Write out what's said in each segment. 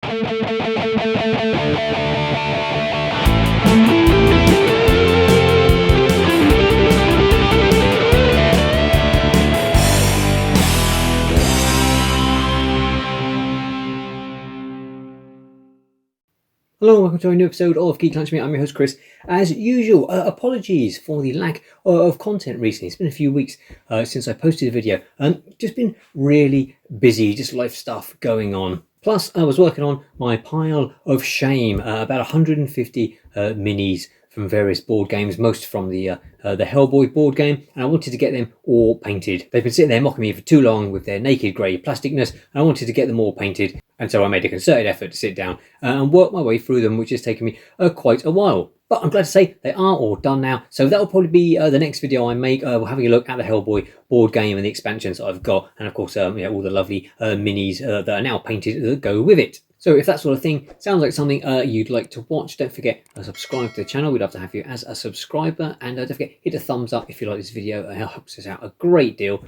Hello and welcome to a new episode of Geek Lunch Meet. I'm your host Chris. As usual, apologies for the lack of content recently. It's been a few weeks since I posted a video. Just been really busy, just life stuff going on. Plus, I was working on my pile of shame, about 150 minis from various board games, most from the Hellboy board game, and I wanted to get them all painted. They've been sitting there mocking me for too long with their naked grey plasticness, and I wanted to get them all painted. And so I made a concerted effort to sit down and work my way through them, which has taken me quite a while. But I'm glad to say they are all done now. So that'll probably be the next video I make. We're having a look at the Hellboy board game and the expansions that I've got. And of course, all the lovely minis that are now painted that go with it. So if that sort of thing sounds like something you'd like to watch, don't forget to subscribe to the channel. We'd love to have you as a subscriber. And don't forget, hit a thumbs up if you like this video. It helps us out a great deal.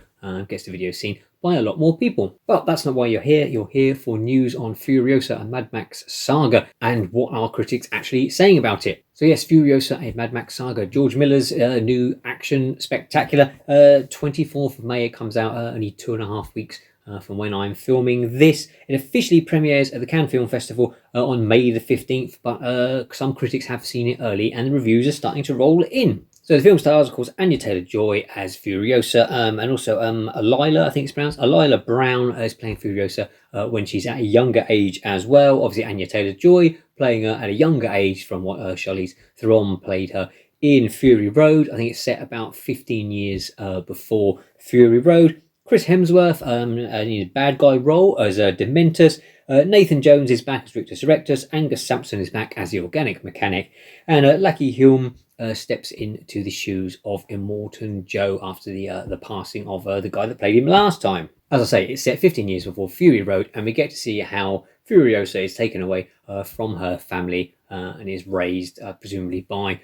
Gets the video seen by a lot more people. But that's not why you're here. You're here for news on Furiosa and Mad Max Saga and what are critics actually saying about it. So yes, Furiosa, a Mad Max Saga, George Miller's new action spectacular. 24th of May it comes out, only 2.5 weeks from when I'm filming this. It officially premieres at the Cannes Film Festival on May the 15th, but some critics have seen it early and the reviews are starting to roll in. So the film stars, of course, Anya Taylor-Joy as Furiosa, and also Lila, I think it's pronounced. Lila Brown is playing Furiosa when she's at a younger age as well. Obviously, Anya Taylor-Joy playing her at a younger age from what Charlize Theron played her in Fury Road. I think it's set about 15 years before Fury Road. Chris Hemsworth in a bad guy role as Dementus. Nathan Jones is back as Rictus Erectus. Angus Sampson is back as the Organic Mechanic. And Lucky Hulme steps into the shoes of Immortan Joe after the passing of the guy that played him last time. As I say, it's set 15 years before Fury Road, and we get to see how Furiosa is taken away from her family and is raised presumably by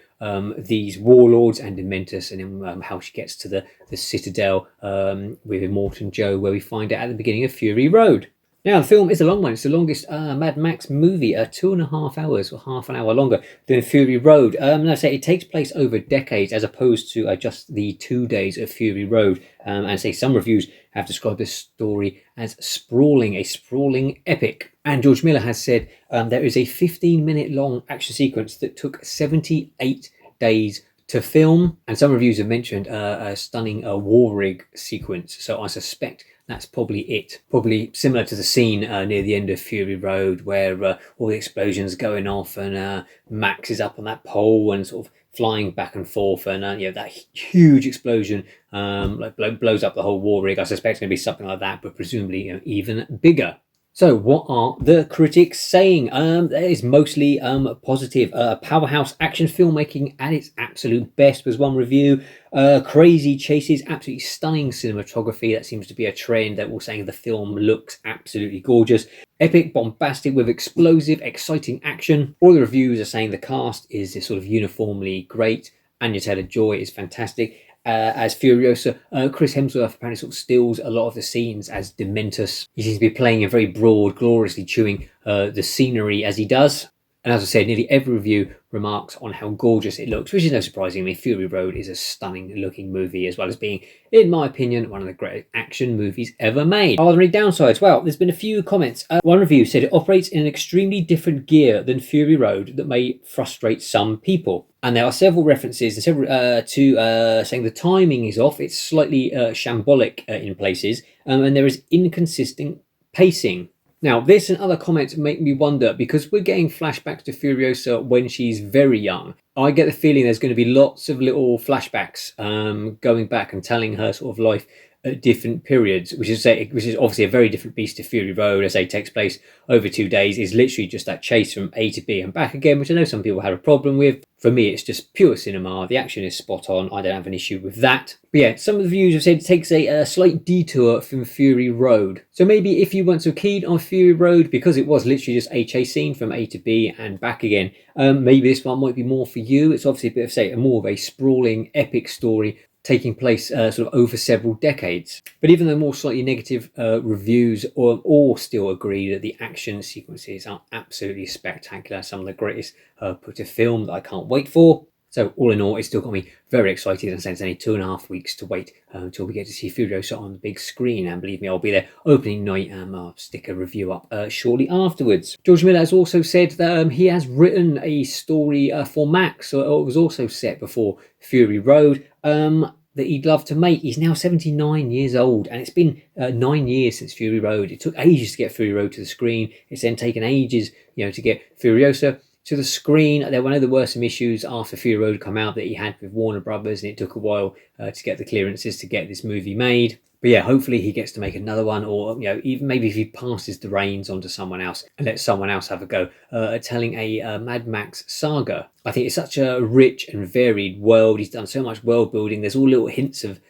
these warlords and Dementus, and then how she gets to the Citadel with Immortan Joe, where we find it at the beginning of Fury Road. Now, the film is a long one. It's the longest Mad Max movie, 2.5 hours, or half an hour longer than Fury Road. And I say it takes place over decades as opposed to just the 2 days of Fury Road. And I say some reviews have described this story as sprawling, a sprawling epic. And George Miller has said there is a 15-minute long action sequence that took 78 days to film. And some reviews have mentioned a stunning war rig sequence. So I suspect that's probably it. Probably similar to the scene near the end of Fury Road where all the explosions going off and Max is up on that pole and sort of flying back and forth, and that huge explosion blows up the whole war rig. I suspect it's going to be something like that, but presumably even bigger. So what are the critics saying? That is mostly positive. Powerhouse action filmmaking at its absolute best was one review. Crazy chases, absolutely stunning cinematography. That seems to be a trend that we're saying the film looks absolutely gorgeous. Epic, bombastic with explosive, exciting action. All the reviews are saying the cast is sort of uniformly great. Anya Taylor-Joy is fantastic. As Furiosa, Chris Hemsworth apparently sort of steals a lot of the scenes as Dementus. He seems to be playing a very broad, gloriously chewing the scenery as he does. And as I said, nearly every review remarks on how gorgeous it looks, which is no surprising. I mean, Fury Road is a stunning looking movie, as well as being, in my opinion, one of the great action movies ever made. Are there any downsides? Well, there's been a few comments. One review said it operates in an extremely different gear than Fury Road that may frustrate some people. And there are several references to saying the timing is off. It's slightly shambolic in places, and there is inconsistent pacing. Now, this and other comments make me wonder, because we're getting flashbacks to Furiosa when she's very young. I get the feeling there's going to be lots of little flashbacks going back and telling her sort of life at different periods, which is obviously a very different beast to Fury Road. As I say, takes place over 2 days, is literally just that chase from A to B and back again, which I know some people have a problem with. For me, it's just pure cinema. The action is spot on. I don't have an issue with that. But yeah, some of the reviews have said it takes a slight detour from Fury Road. So maybe if you weren't so keen on Fury Road, because it was literally just a chase scene from A to B and back again, maybe this one might be more for you. It's obviously a bit of, say, more of a sprawling, epic story taking place sort of over several decades. But even though more slightly negative reviews all still agree that the action sequences are absolutely spectacular, some of the greatest put to film that I can't wait for. So all in all, it's still got me very excited, and since it's only 2.5 weeks to wait until we get to see Furiosa on the big screen. And believe me, I'll be there opening night, and I'll stick a review up shortly afterwards. George Miller has also said that he has written a story for Max, so it was also set before Fury Road, that he'd love to make. He's now 79 years old, and it's been 9 years since Fury Road. It took ages to get Fury Road to the screen. It's then taken ages, to get Furiosa to the screen. There were some issues after Fury Road come out that he had with Warner Brothers, and it took a while to get the clearances to get this movie made. But yeah, hopefully he gets to make another one, or even maybe if he passes the reins on to someone else and lets someone else have a go at telling a Mad Max saga. I think it's such a rich and varied world. He's done so much world building. There's all little hints of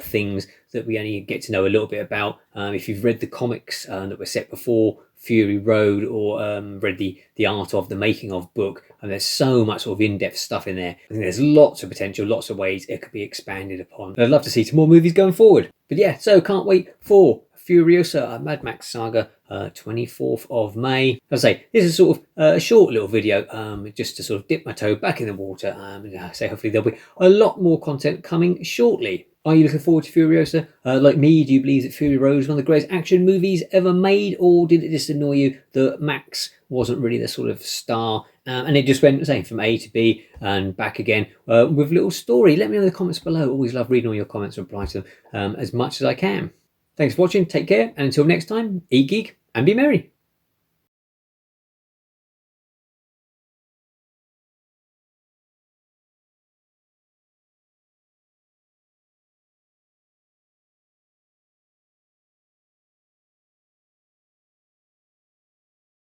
things that we only get to know a little bit about. If you've read the comics that were set before Fury Road, or read the Art of the Making of book, and there's so much sort of in-depth stuff in there. I think there's lots of potential, lots of ways it could be expanded upon. I'd love to see some more movies going forward. But yeah, so can't wait for Furiosa, Mad Max Saga, 24th of May. As I say, this is sort of a short little video, just to sort of dip my toe back in the water. And say hopefully there'll be a lot more content coming shortly. Are you looking forward to Furiosa? Like me, do you believe that Fury Road is one of the greatest action movies ever made, or did it just annoy you that Max wasn't really the sort of star, and it just went, say, from A to B and back again with a little story? Let me know in the comments below. Always love reading all your comments and reply to them as much as I can. Thanks for watching, take care, and until next time, eat geek and be merry.